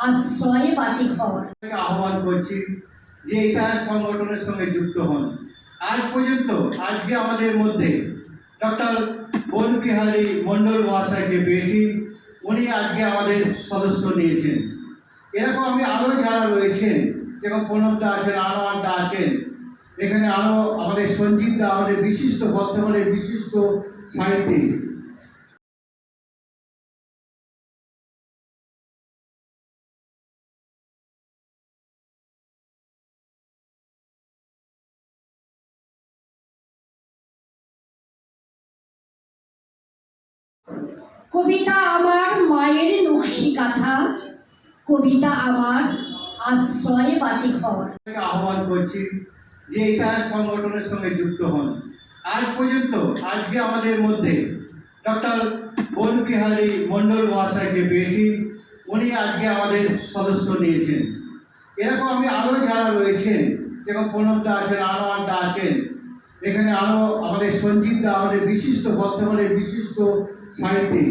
আশ্রয়ে বাতিঘর। আহ্বান করছি যে এটা সংগঠনের সঙ্গে যুক্ত হন। আজ পর্যন্ত আজকে আমাদের মধ্যে ডক্টর বনবিহারী মণ্ডল মহাশয়কে পেয়েছি, উনি আজকে আমাদের সদস্য নিয়েছেন। এরকম আমি আরও যারা রয়েছেন, যেমন প্রণবদা আছেন, আনোয়ারদা আছেন, এখানে আরও আমাদের সঞ্জীবদা, আমাদের বিশিষ্ট বর্তমানের বিশিষ্ট সাহিত্যিক। কবিতা আমার মায়ের নকশি কাঁথা, কবিতা আমার আশ্রয়ে বাতিঘর। আহ্বান করছি যে এটা সংগঠনের সঙ্গে যুক্ত হন। আজ পর্যন্ত আজকে আমাদের মধ্যে ডক্টর বনবিহারী মণ্ডল মহাশয়কে পেয়েছি, উনি আজকে আমাদের সদস্য নিয়েছেন। এরকম আমি আরও যারা রয়েছেন, যেমন প্রণবদা আছেন, আনোয়ারদা আছেন, এখানে আরও আমাদের সঞ্জীবদা, আমাদের বিশিষ্ট বর্তমানের বিশিষ্ট সাহিত্যিক।